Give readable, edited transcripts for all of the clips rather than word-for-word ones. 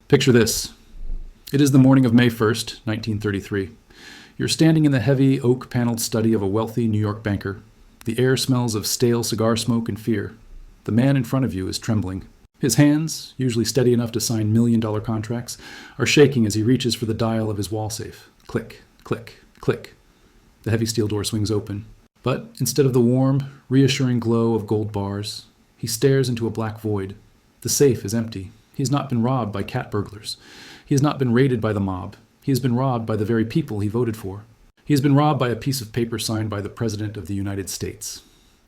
Picture this. It is the morning of May 1st, 1933. You're standing in the heavy oak-paneled study of a wealthy New York banker. The air smells of stale cigar smoke and fear. The man in front of you is trembling. His hands, usually steady enough to sign million-dollar contracts, are shaking as he reaches for the dial of his wall safe. Click, click, click. The heavy steel door swings open. But instead of the warm, reassuring glow of gold bars, he stares into a black void. The safe is empty. He has not been robbed by cat burglars. He has not been raided by the mob. He has been robbed by the very people he voted for. He has been robbed by a piece of paper signed by the President of the United States.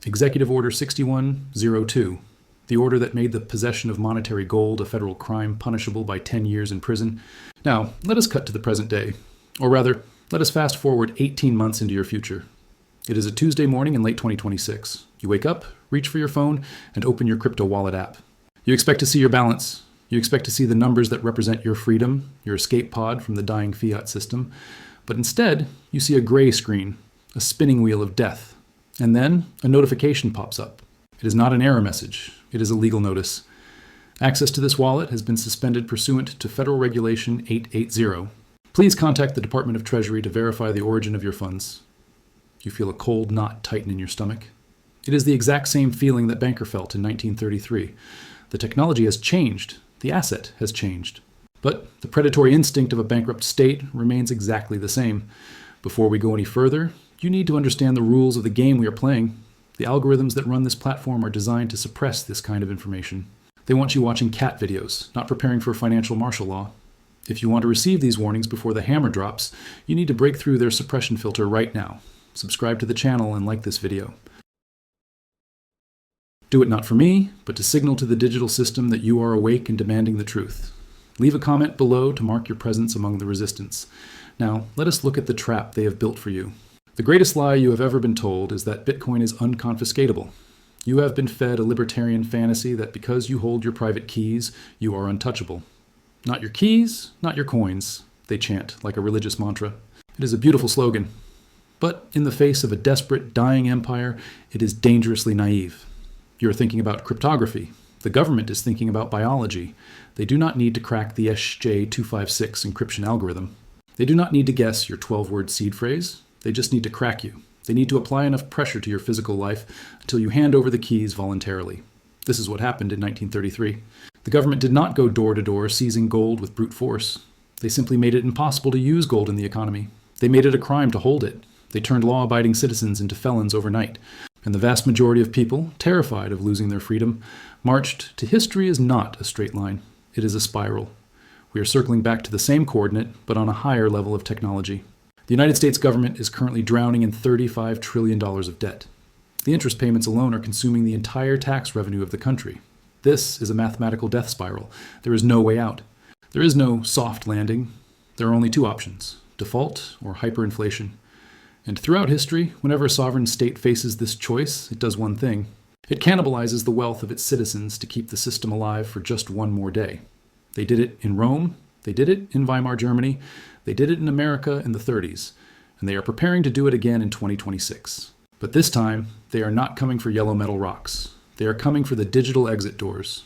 Executive Order 6102, the order that made the possession of monetary gold a federal crime punishable by 10 years in prison. Now, let us cut to the present day. Or rather, let us fast forward 18 months into your future. It is a Tuesday morning in late 2026. You wake up, reach for your phone, and open your crypto wallet app. You expect to see your balance. You expect to see the numbers that represent your freedom, your escape pod from the dying fiat system. But instead, you see a gray screen, a spinning wheel of death. And then a notification pops up. It is not an error message. It is a legal notice. Access to this wallet has been suspended pursuant to Federal Regulation 880. Please contact the Department of Treasury to verify the origin of your funds. You feel a cold knot tighten in your stomach. It is the exact same feeling that Banker felt in 1933. The technology has changed. The asset has changed. But the predatory instinct of a bankrupt state remains exactly the same. Before we go any further, you need to understand the rules of the game we are playing. The algorithms that run this platform are designed to suppress this kind of information. They want you watching cat videos, not preparing for financial martial law. If you want to receive these warnings before the hammer drops, you need to break through their suppression filter right now. Subscribe to the channel and like this video. Do it not for me, but to signal to the digital system that you are awake and demanding the truth. Leave a comment below to mark your presence among the resistance. Now, let us look at the trap they have built for you. The greatest lie you have ever been told is that Bitcoin is unconfiscatable. You have been fed a libertarian fantasy that because you hold your private keys, you are untouchable. Not your keys, not your coins, they chant like a religious mantra. It is a beautiful slogan. But in the face of a desperate, dying empire, it is dangerously naive. You're thinking about cryptography. The government is thinking about biology. They do not need to crack the SJ256 encryption algorithm. They do not need to guess your 12-word seed phrase. They just need to crack you. They need to apply enough pressure to your physical life until you hand over the keys voluntarily. This is what happened in 1933. The government did not go door to door seizing gold with brute force. They simply made it impossible to use gold in the economy. They made it a crime to hold it. They turned law-abiding citizens into felons overnight. And the vast majority of people, terrified of losing their freedom, marched to history is not a straight line. It is a spiral. We are circling back to the same coordinate, but on a higher level of technology. The United States government is currently drowning in $35 trillion of debt. The interest payments alone are consuming the entire tax revenue of the country. This is a mathematical death spiral. There is no way out. There is no soft landing. There are only two options: default or hyperinflation. And throughout history, whenever a sovereign state faces this choice, it does one thing. It cannibalizes the wealth of its citizens to keep the system alive for just one more day. They did it in Rome, they did it in Weimar Germany, they did it in America in the 30s, and they are preparing to do it again in 2026. But this time, they are not coming for yellow metal rocks. They are coming for the digital exit doors.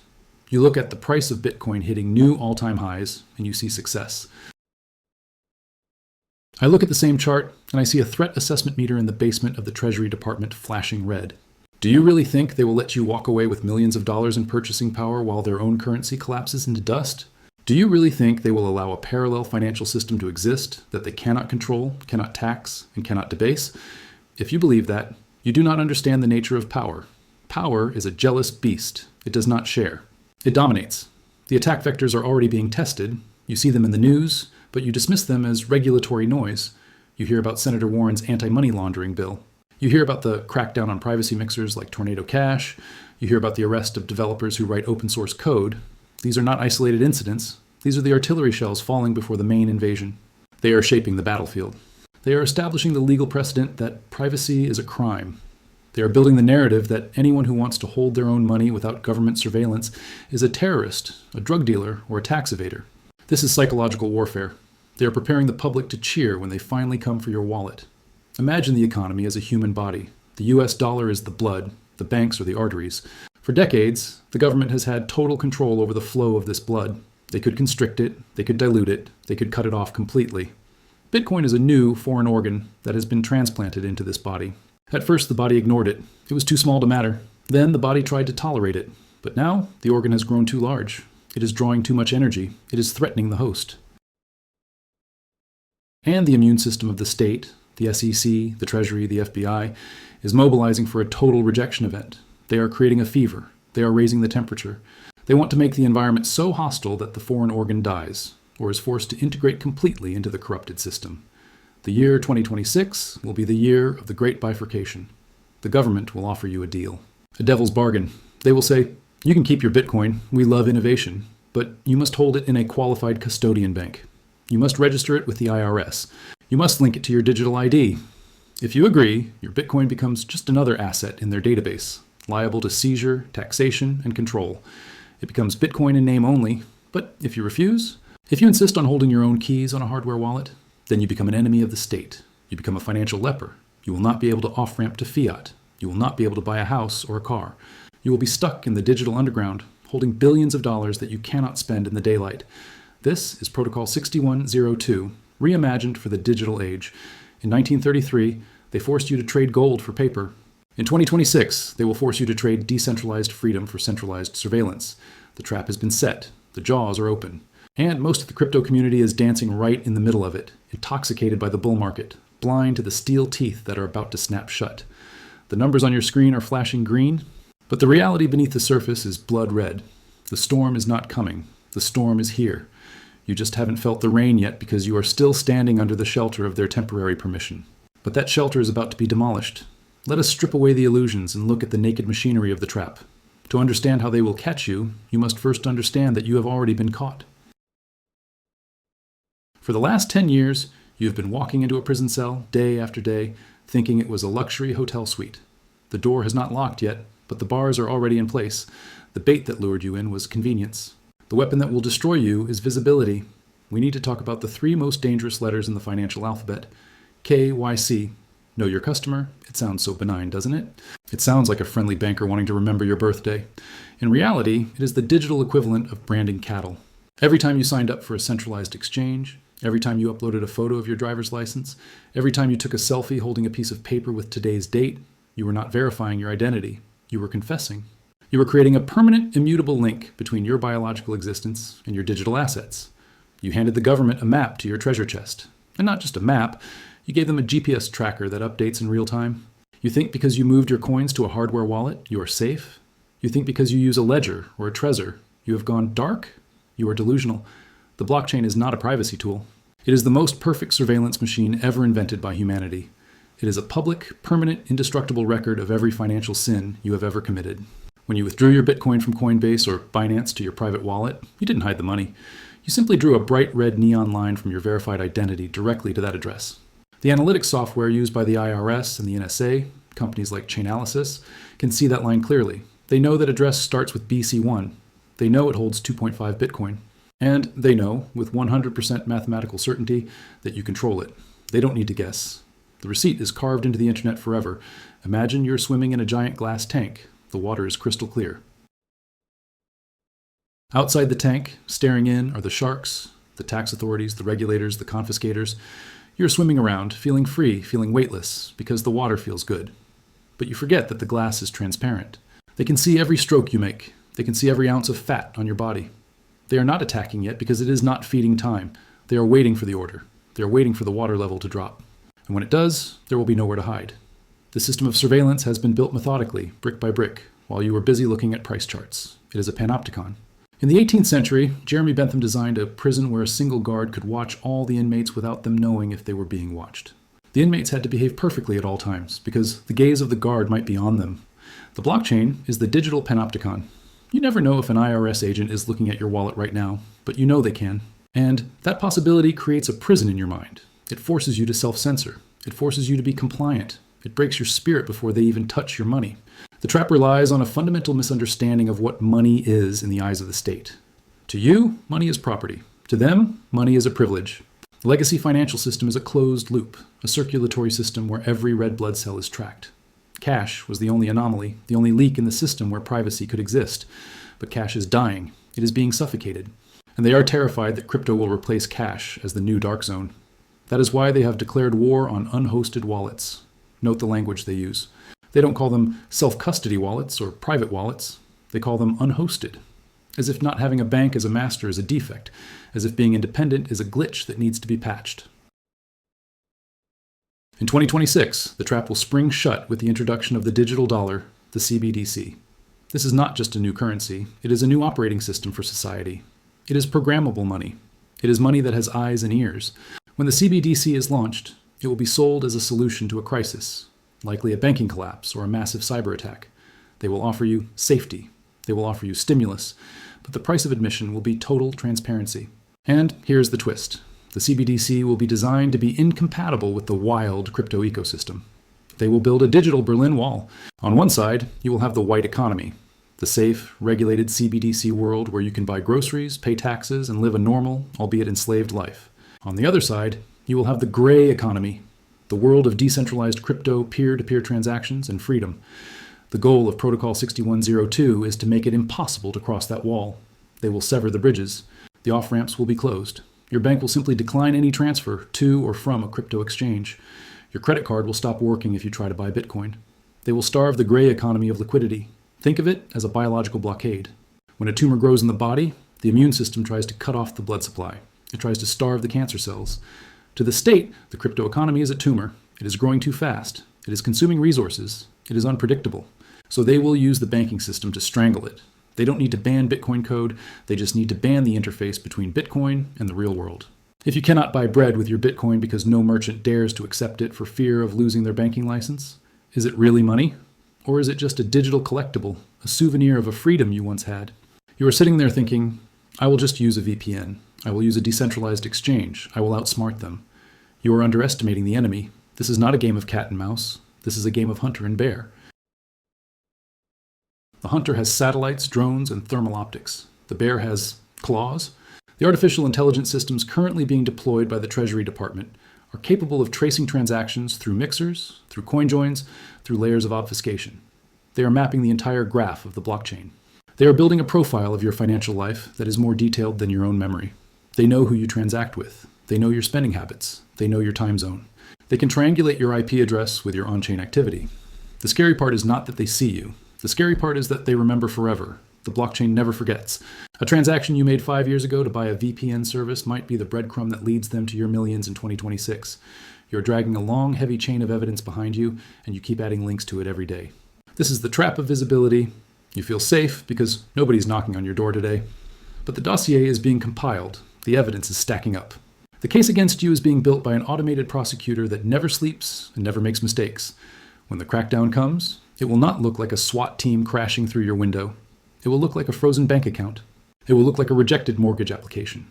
You look at the price of Bitcoin hitting new all-time highs, and you see success. I look at the same chart, and I see a threat assessment meter in the basement of the Treasury Department flashing red. Do you really think they will let you walk away with millions of dollars in purchasing power while their own currency collapses into dust? Do you really think they will allow a parallel financial system to exist that they cannot control, cannot tax, and cannot debase? If you believe that, you do not understand the nature of power. Power is a jealous beast. It does not share. It dominates. The attack vectors are already being tested. You see them in the news, but you dismiss them as regulatory noise. You hear about Senator Warren's anti-money laundering bill. You hear about the crackdown on privacy mixers like Tornado Cash. You hear about the arrest of developers who write open source code. These are not isolated incidents. These are the artillery shells falling before the main invasion. They are shaping the battlefield. They are establishing the legal precedent that privacy is a crime. They are building the narrative that anyone who wants to hold their own money without government surveillance is a terrorist, a drug dealer, or a tax evader. This is psychological warfare. They are preparing the public to cheer when they finally come for your wallet. Imagine the economy as a human body. The US dollar is the blood, the banks are the arteries. For decades, the government has had total control over the flow of this blood. They could constrict it, they could dilute it, they could cut it off completely. Bitcoin is a new foreign organ that has been transplanted into this body. At first, the body ignored it. It was too small to matter. Then the body tried to tolerate it. But now, the organ has grown too large. It is drawing too much energy. It is threatening the host. And the immune system of the state, the SEC, the Treasury, the FBI, is mobilizing for a total rejection event. They are creating a fever. They are raising the temperature. They want to make the environment so hostile that the foreign organ dies, or is forced to integrate completely into the corrupted system. The year 2026 will be the year of the great bifurcation. The government will offer you a deal. A devil's bargain. They will say, you can keep your Bitcoin, we love innovation, but you must hold it in a qualified custodian bank. You must register it with the IRS. You must link it to your digital ID. If you agree, your Bitcoin becomes just another asset in their database, liable to seizure, taxation, and control. It becomes Bitcoin in name only, but if you refuse, if you insist on holding your own keys on a hardware wallet, then you become an enemy of the state. You become a financial leper. You will not be able to off-ramp to fiat. You will not be able to buy a house or a car. You will be stuck in the digital underground, holding billions of dollars that you cannot spend in the daylight. This is Protocol 6102, reimagined for the digital age. In 1933, they forced you to trade gold for paper. In 2026, they will force you to trade decentralized freedom for centralized surveillance. The trap has been set. The jaws are open. And most of the crypto community is dancing right in the middle of it, intoxicated by the bull market, blind to the steel teeth that are about to snap shut. The numbers on your screen are flashing green, but the reality beneath the surface is blood red. The storm is not coming. The storm is here. You just haven't felt the rain yet because you are still standing under the shelter of their temporary permission. But that shelter is about to be demolished. Let us strip away the illusions and look at the naked machinery of the trap. To understand how they will catch you, you must first understand that you have already been caught. For the last 10 years, you have been walking into a prison cell day after day, thinking it was a luxury hotel suite. The door has not locked yet, but the bars are already in place. The bait that lured you in was convenience. The weapon that will destroy you is visibility. We need to talk about the 3 most dangerous letters in the financial alphabet. KYC. Know your customer. It sounds so benign, doesn't it? It sounds like a friendly banker wanting to remember your birthday. In reality, it is the digital equivalent of branding cattle. Every time you signed up for a centralized exchange, every time you uploaded a photo of your driver's license, every time you took a selfie holding a piece of paper with today's date, you were not verifying your identity. You were confessing. You were creating a permanent, immutable link between your biological existence and your digital assets. You handed the government a map to your treasure chest. And not just a map, you gave them a GPS tracker that updates in real time. You think because you moved your coins to a hardware wallet, you are safe? You think because you use a ledger or a Trezor, you have gone dark? You are delusional. The blockchain is not a privacy tool. It is the most perfect surveillance machine ever invented by humanity. It is a public, permanent, indestructible record of every financial sin you have ever committed. When you withdrew your Bitcoin from Coinbase or Binance to your private wallet, you didn't hide the money. You simply drew a bright red neon line from your verified identity directly to that address. The analytics software used by the IRS and the NSA, companies like Chainalysis, can see that line clearly. They know that address starts with BC1. They know it holds 2.5 Bitcoin. And they know, with 100% mathematical certainty, that you control it. They don't need to guess. The receipt is carved into the internet forever. Imagine you're swimming in a giant glass tank. The water is crystal clear. Outside the tank, staring in, are the sharks, the tax authorities, the regulators, the confiscators. You're swimming around, feeling free, feeling weightless, because the water feels good. But you forget that the glass is transparent. They can see every stroke you make. They can see every ounce of fat on your body. They are not attacking yet because it is not feeding time. They are waiting for the order. They are waiting for the water level to drop. And when it does, there will be nowhere to hide. The system of surveillance has been built methodically, brick by brick, while you were busy looking at price charts. It is a panopticon. In the 18th century, Jeremy Bentham designed a prison where a single guard could watch all the inmates without them knowing if they were being watched. The inmates had to behave perfectly at all times, because the gaze of the guard might be on them. The blockchain is the digital panopticon. You never know if an IRS agent is looking at your wallet right now, but you know they can. And that possibility creates a prison in your mind. It forces you to self-censor. It forces you to be compliant. It breaks your spirit before they even touch your money. The trap relies on a fundamental misunderstanding of what money is in the eyes of the state. To you, money is property. To them, money is a privilege. The legacy financial system is a closed loop, a circulatory system where every red blood cell is tracked. Cash was the only anomaly, the only leak in the system where privacy could exist. But cash is dying. It is being suffocated. And they are terrified that crypto will replace cash as the new dark zone. That is why they have declared war on unhosted wallets. Note the language they use. They don't call them self-custody wallets or private wallets. They call them unhosted, as if not having a bank as a master is a defect, as if being independent is a glitch that needs to be patched. In 2026, the trap will spring shut with the introduction of the digital dollar, the CBDC. This is not just a new currency, it is a new operating system for society. It is programmable money. It is money that has eyes and ears. When the CBDC is launched, it will be sold as a solution to a crisis, likely a banking collapse or a massive cyber attack. They will offer you safety. They will offer you stimulus. But the price of admission will be total transparency. And here's the twist. The CBDC will be designed to be incompatible with the wild crypto ecosystem. They will build a digital Berlin Wall. On one side, you will have the white economy, the safe, regulated CBDC world where you can buy groceries, pay taxes, and live a normal, albeit enslaved life. On the other side, you will have the gray economy, the world of decentralized crypto peer-to-peer transactions and freedom. The goal of Protocol 6102 is to make it impossible to cross that wall. They will sever the bridges. The off-ramps will be closed. Your bank will simply decline any transfer to or from a crypto exchange. Your credit card will stop working if you try to buy Bitcoin. They will starve the gray economy of liquidity. Think of it as a biological blockade. When a tumor grows in the body, the immune system tries to cut off the blood supply. It tries to starve the cancer cells. To the state, the crypto economy is a tumor. It is growing too fast. It is consuming resources. It is unpredictable. So they will use the banking system to strangle it. They don't need to ban Bitcoin code. They just need to ban the interface between Bitcoin and the real world. If you cannot buy bread with your Bitcoin because no merchant dares to accept it for fear of losing their banking license, is it really money? Or is it just a digital collectible, a souvenir of a freedom you once had? You are sitting there thinking, I will just use a VPN. I will use a decentralized exchange. I will outsmart them. You are underestimating the enemy. This is not a game of cat and mouse. This is a game of hunter and bear. The hunter has satellites, drones, and thermal optics. The bear has claws. The artificial intelligence systems currently being deployed by the Treasury Department are capable of tracing transactions through mixers, through coin joins, through layers of obfuscation. They are mapping the entire graph of the blockchain. They are building a profile of your financial life that is more detailed than your own memory. They know who you transact with. They know your spending habits. They know your time zone. They can triangulate your IP address with your on-chain activity. The scary part is not that they see you. The scary part is that they remember forever. The blockchain never forgets. A transaction you made 5 years ago to buy a VPN service might be the breadcrumb that leads them to your millions in 2026. You're dragging a long, heavy chain of evidence behind you, and you keep adding links to it every day. This is the trap of visibility. You feel safe because nobody's knocking on your door today. But the dossier is being compiled. The evidence is stacking up. The case against you is being built by an automated prosecutor that never sleeps and never makes mistakes. When the crackdown comes, it will not look like a SWAT team crashing through your window. It will look like a frozen bank account. It will look like a rejected mortgage application.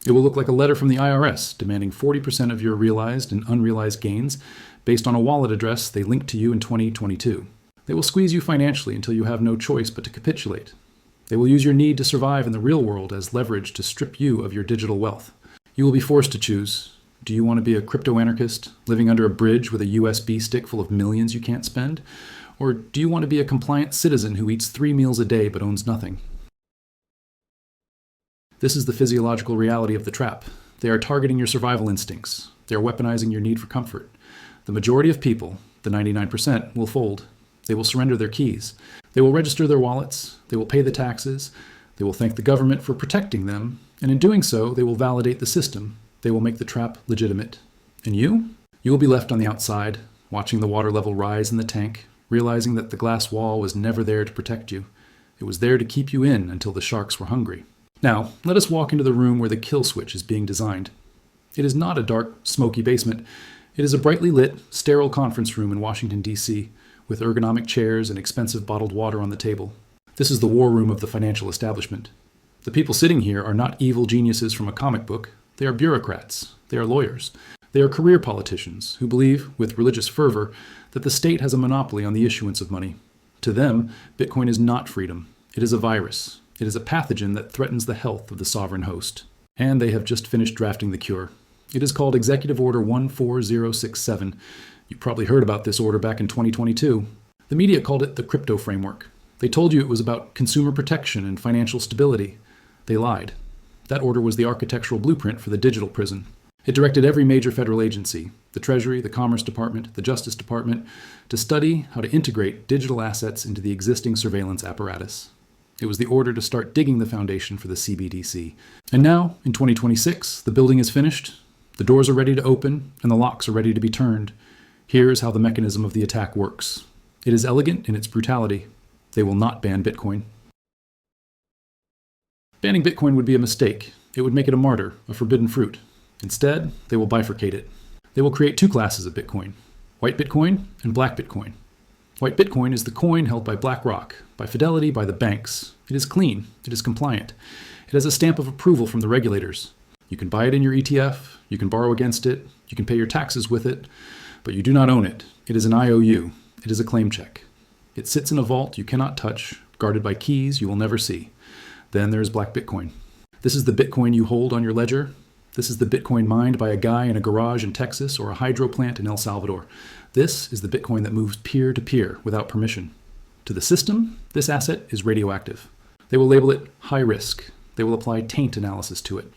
It will look like a letter from the IRS demanding 40% of your realized and unrealized gains based on a wallet address they linked to you in 2022. They will squeeze you financially until you have no choice but to capitulate. They will use your need to survive in the real world as leverage to strip you of your digital wealth. You will be forced to choose. Do you want to be a crypto anarchist living under a bridge with a USB stick full of millions you can't spend? Or do you want to be a compliant citizen who eats 3 meals a day but owns nothing? This is the physiological reality of the trap. They are targeting your survival instincts. They are weaponizing your need for comfort. The majority of people, the 99%, will fold. They will surrender their keys. They will register their wallets. They will pay the taxes. They will thank the government for protecting them. And in doing so, they will validate the system. They will make the trap legitimate. And you? You will be left on the outside, watching the water level rise in the tank, realizing that the glass wall was never there to protect you. It was there to keep you in until the sharks were hungry. Now, let us walk into the room where the kill switch is being designed. It is not a dark, smoky basement. It is a brightly lit, sterile conference room in Washington, D.C., with ergonomic chairs and expensive bottled water on the table. This is the war room of the financial establishment. The people sitting here are not evil geniuses from a comic book. They are bureaucrats. They are lawyers. They are career politicians who believe, with religious fervor, that the state has a monopoly on the issuance of money. To them, Bitcoin is not freedom. It is a virus. It is a pathogen that threatens the health of the sovereign host. And they have just finished drafting the cure. It is called Executive Order 14067. You probably heard about this order back in 2022. The media called it the crypto framework. They told you it was about consumer protection and financial stability. They lied. That order was the architectural blueprint for the digital prison. It directed every major federal agency, the Treasury, the Commerce Department, the Justice Department, to study how to integrate digital assets into the existing surveillance apparatus. It was the order to start digging the foundation for the CBDC. And now, in 2026, the building is finished, the doors are ready to open, and the locks are ready to be turned. Here's how the mechanism of the attack works. It is elegant in its brutality. They will not ban Bitcoin. Banning Bitcoin would be a mistake. It would make it a martyr, a forbidden fruit. Instead, they will bifurcate it. They will create two classes of Bitcoin, white Bitcoin and black Bitcoin. White Bitcoin is the coin held by BlackRock, by Fidelity, by the banks. It is clean. It is compliant. It has a stamp of approval from the regulators. You can buy it in your ETF. You can borrow against it. You can pay your taxes with it. But you do not own it. It is an IOU. It is a claim check. It sits in a vault you cannot touch, guarded by keys you will never see. Then there is black Bitcoin. This is the Bitcoin you hold on your ledger. This is the Bitcoin mined by a guy in a garage in Texas or a hydro plant in El Salvador. This is the Bitcoin that moves peer-to-peer without permission. To the system, this asset is radioactive. They will label it high risk. They will apply taint analysis to it.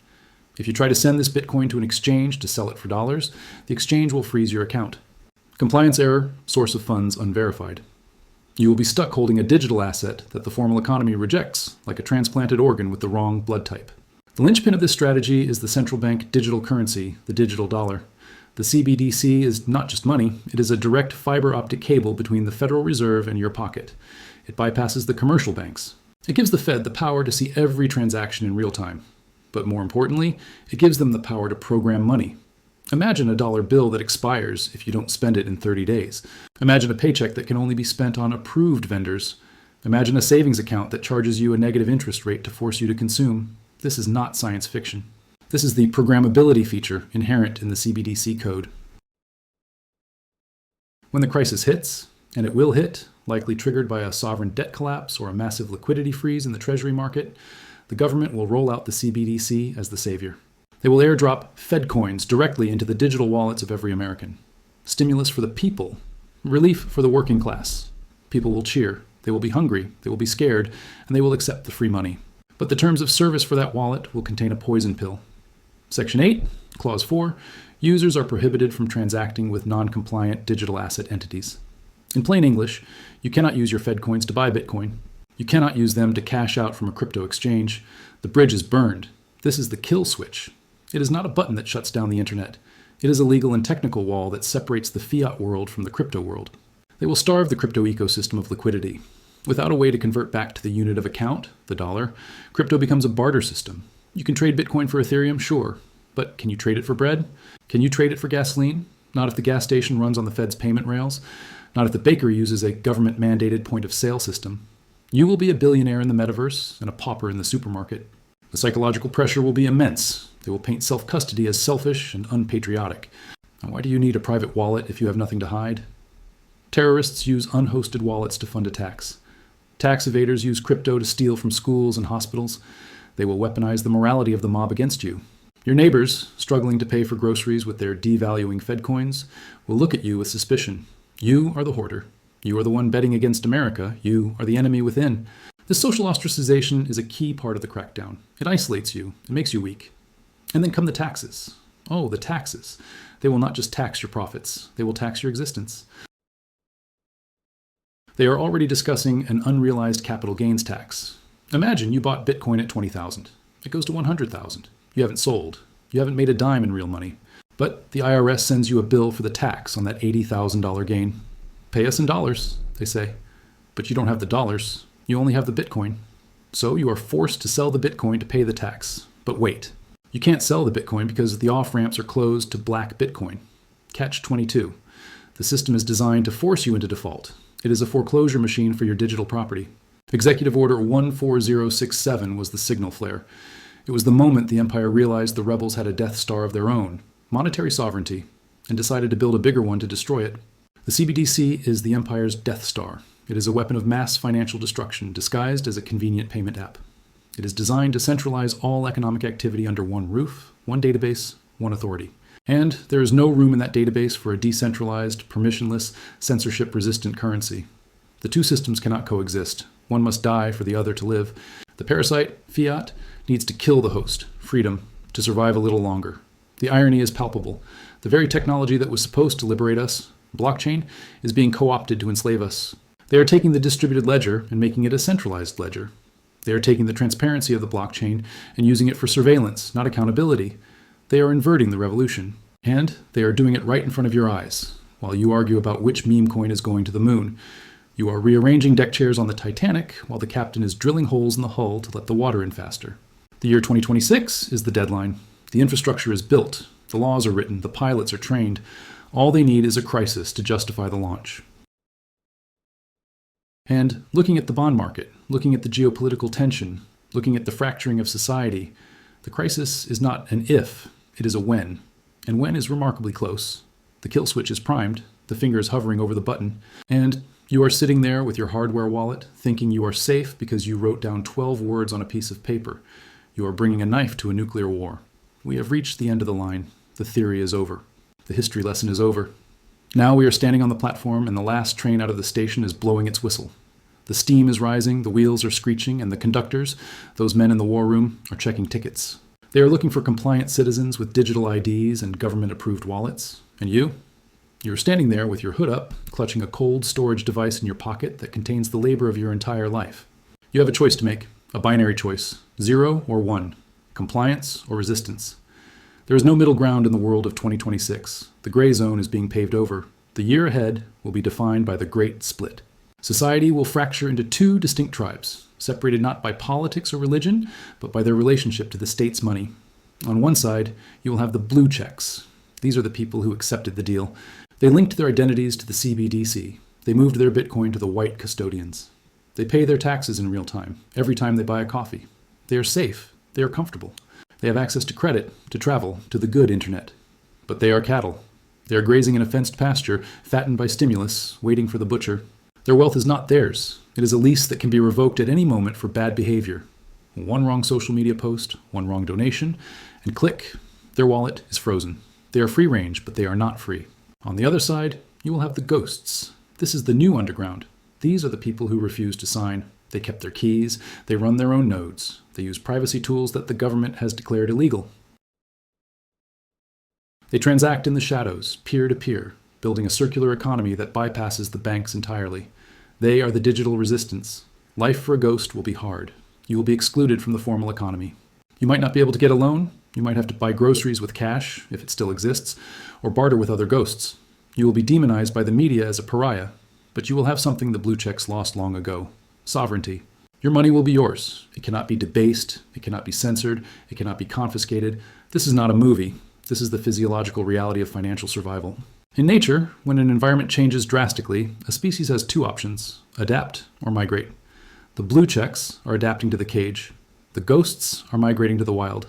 If you try to send this Bitcoin to an exchange to sell it for dollars, the exchange will freeze your account. Compliance error, source of funds unverified. You will be stuck holding a digital asset that the formal economy rejects, like a transplanted organ with the wrong blood type. The linchpin of this strategy is the central bank digital currency, the digital dollar. The CBDC is not just money, it is a direct fiber optic cable between the Federal Reserve and your pocket. It bypasses the commercial banks. It gives the Fed the power to see every transaction in real time. But more importantly, it gives them the power to program money. Imagine a dollar bill that expires if you don't spend it in 30 days. Imagine a paycheck that can only be spent on approved vendors. Imagine a savings account that charges you a negative interest rate to force you to consume. This is not science fiction. This is the programmability feature inherent in the CBDC code. When the crisis hits, and it will hit, likely triggered by a sovereign debt collapse or a massive liquidity freeze in the Treasury market, the government will roll out the CBDC as the savior. They will airdrop Fed coins directly into the digital wallets of every American. Stimulus for the people, relief for the working class. People will cheer, they will be hungry, they will be scared, and they will accept the free money. But the terms of service for that wallet will contain a poison pill. Section 8, Clause 4, users are prohibited from transacting with non-compliant digital asset entities. In plain English, you cannot use your Fed coins to buy Bitcoin. You cannot use them to cash out from a crypto exchange. The bridge is burned. This is the kill switch. It is not a button that shuts down the internet. It is a legal and technical wall that separates the fiat world from the crypto world. They will starve the crypto ecosystem of liquidity. Without a way to convert back to the unit of account, the dollar, crypto becomes a barter system. You can trade Bitcoin for Ethereum, sure. But can you trade it for bread? Can you trade it for gasoline? Not if the gas station runs on the Fed's payment rails. Not if the bakery uses a government-mandated point-of-sale system. You will be a billionaire in the metaverse and a pauper in the supermarket. The psychological pressure will be immense. They will paint self-custody as selfish and unpatriotic. Now, why do you need a private wallet if you have nothing to hide? Terrorists use unhosted wallets to fund attacks. Tax evaders use crypto to steal from schools and hospitals. They will weaponize the morality of the mob against you. Your neighbors, struggling to pay for groceries with their devaluing Fed coins, will look at you with suspicion. You are the hoarder. You are the one betting against America. You are the enemy within. This social ostracization is a key part of the crackdown. It isolates you. It makes you weak. And then come the taxes. Oh, the taxes. They will not just tax your profits. They will tax your existence. They are already discussing an unrealized capital gains tax. Imagine you bought Bitcoin at $20,000. It goes to $100,000. You haven't sold. You haven't made a dime in real money. But the IRS sends you a bill for the tax on that $80,000 gain. Pay us in dollars, they say. But you don't have the dollars. You only have the Bitcoin. So you are forced to sell the Bitcoin to pay the tax. But wait. You can't sell the Bitcoin because the off-ramps are closed to black Bitcoin. Catch-22. The system is designed to force you into default. It is a foreclosure machine for your digital property. Executive Order 14067 was the signal flare. It was the moment the empire realized the rebels had a Death Star of their own, monetary sovereignty, and decided to build a bigger one to destroy it. The CBDC is the empire's Death Star. It is a weapon of mass financial destruction disguised as a convenient payment app. It is designed to centralize all economic activity under one roof, one database, one authority. And there is no room in that database for a decentralized, permissionless, censorship-resistant currency. The two systems cannot coexist. One must die for the other to live. The parasite, fiat, needs to kill the host, freedom, to survive a little longer. The irony is palpable. The very technology that was supposed to liberate us, blockchain, is being co-opted to enslave us. They are taking the distributed ledger and making it a centralized ledger. They are taking the transparency of the blockchain and using it for surveillance, not accountability. They are inverting the revolution. And they are doing it right in front of your eyes, while you argue about which meme coin is going to the moon. You are rearranging deck chairs on the Titanic, while the captain is drilling holes in the hull to let the water in faster. The year 2026 is the deadline. The infrastructure is built. The laws are written. The pilots are trained. All they need is a crisis to justify the launch. And looking at the bond market, looking at the geopolitical tension, looking at the fracturing of society, the crisis is not an if, it is a when. And when is remarkably close. The kill switch is primed, the finger is hovering over the button, and you are sitting there with your hardware wallet, thinking you are safe because you wrote down 12 words on a piece of paper. You are bringing a knife to a nuclear war. We have reached the end of the line. The theory is over. The history lesson is over. Now we are standing on the platform, and the last train out of the station is blowing its whistle. The steam is rising, the wheels are screeching, and the conductors, those men in the war room, are checking tickets. They are looking for compliant citizens with digital IDs and government-approved wallets. And you? You're standing there with your hood up, clutching a cold storage device in your pocket that contains the labor of your entire life. You have a choice to make, a binary choice, 0 or 1, compliance or resistance. There is no middle ground in the world of 2026. The gray zone is being paved over. The year ahead will be defined by the Great Split. Society will fracture into two distinct tribes, separated not by politics or religion, but by their relationship to the state's money. On one side, you will have the blue checks. These are the people who accepted the deal. They linked their identities to the CBDC. They moved their Bitcoin to the white custodians. They pay their taxes in real time, every time they buy a coffee. They are safe. They are comfortable. They have access to credit, to travel, to the good internet. But they are cattle. They are grazing in a fenced pasture, fattened by stimulus, waiting for the butcher. Their wealth is not theirs. It is a lease that can be revoked at any moment for bad behavior. One wrong social media post, one wrong donation, and click, their wallet is frozen. They are free range, but they are not free. On the other side, you will have the ghosts. This is the new underground. These are the people who refuse to sign. They kept their keys. They run their own nodes. They use privacy tools that the government has declared illegal. They transact in the shadows, peer-to-peer, building a circular economy that bypasses the banks entirely. They are the digital resistance. Life for a ghost will be hard. You will be excluded from the formal economy. You might not be able to get a loan. You might have to buy groceries with cash, if it still exists, or barter with other ghosts. You will be demonized by the media as a pariah, but you will have something the blue checks lost long ago: sovereignty. Your money will be yours. It cannot be debased. It cannot be censored. It cannot be confiscated. This is not a movie. This is the physiological reality of financial survival. In nature, when an environment changes drastically, a species has two options: adapt or migrate. The blue checks are adapting to the cage. The ghosts are migrating to the wild.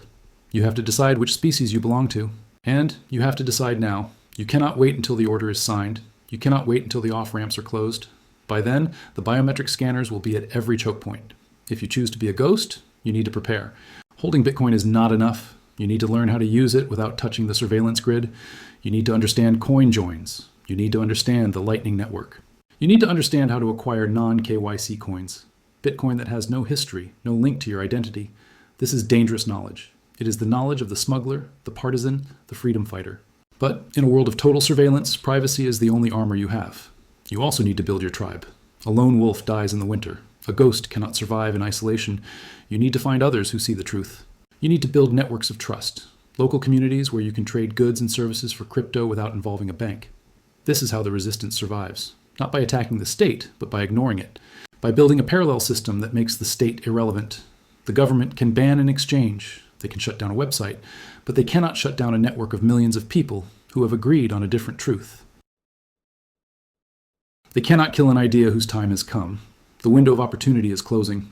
You have to decide which species you belong to. And you have to decide now. You cannot wait until the order is signed. You cannot wait until the off-ramps are closed. By then, the biometric scanners will be at every choke point. If you choose to be a ghost, you need to prepare. Holding Bitcoin is not enough. You need to learn how to use it without touching the surveillance grid. You need to understand coin joins. You need to understand the Lightning Network. You need to understand how to acquire non-KYC coins. Bitcoin that has no history, no link to your identity. This is dangerous knowledge. It is the knowledge of the smuggler, the partisan, the freedom fighter. But in a world of total surveillance, privacy is the only armor you have. You also need to build your tribe. A lone wolf dies in the winter. A ghost cannot survive in isolation. You need to find others who see the truth. You need to build networks of trust, local communities where you can trade goods and services for crypto without involving a bank. This is how the resistance survives. Not by attacking the state, but by ignoring it. By building a parallel system that makes the state irrelevant. The government can ban an exchange. They can shut down a website, but they cannot shut down a network of millions of people who have agreed on a different truth. They cannot kill an idea whose time has come. The window of opportunity is closing.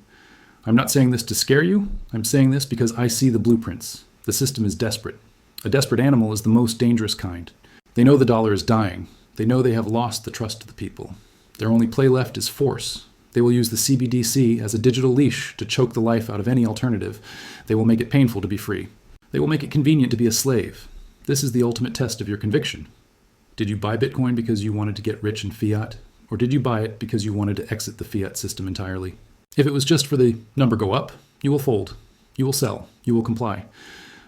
I'm not saying this to scare you. I'm saying this because I see the blueprints. The system is desperate. A desperate animal is the most dangerous kind. They know the dollar is dying. They know they have lost the trust of the people. Their only play left is force. They will use the CBDC as a digital leash to choke the life out of any alternative. They will make it painful to be free. They will make it convenient to be a slave. This is the ultimate test of your conviction. Did you buy Bitcoin because you wanted to get rich in fiat? Or did you buy it because you wanted to exit the fiat system entirely? If it was just for the number go up, you will fold. You will sell. You will comply.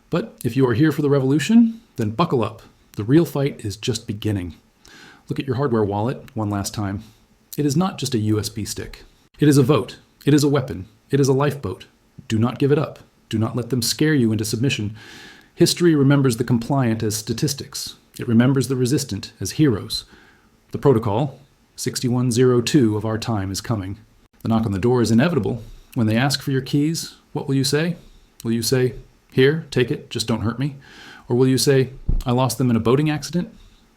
But if you are here for the revolution, then buckle up. The real fight is just beginning. Look at your hardware wallet one last time. It is not just a USB stick. It is a vote. It is a weapon. It is a lifeboat. Do not give it up. Do not let them scare you into submission. History remembers the compliant as statistics. It remembers the resistant as heroes. The protocol, 6102 of our time, is coming. The knock on the door is inevitable. When they ask for your keys, what will you say? Will you say, "Here, take it, just don't hurt me"? Or will you say, "I lost them in a boating accident"?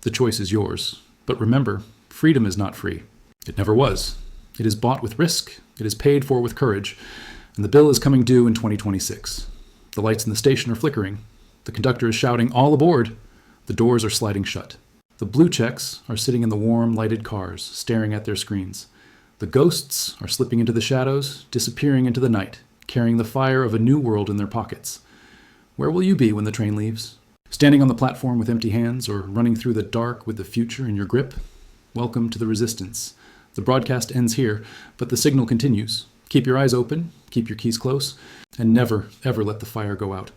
The choice is yours. But remember, freedom is not free. It never was. It is bought with risk. It is paid for with courage. And the bill is coming due in 2026. The lights in the station are flickering. The conductor is shouting, "All aboard!" The doors are sliding shut. The blue checks are sitting in the warm, lighted cars, staring at their screens. The ghosts are slipping into the shadows, disappearing into the night, carrying the fire of a new world in their pockets. Where will you be when the train leaves? Standing on the platform with empty hands, or running through the dark with the future in your grip? Welcome to the resistance. The broadcast ends here, but the signal continues. Keep your eyes open, keep your keys close, and never, ever let the fire go out.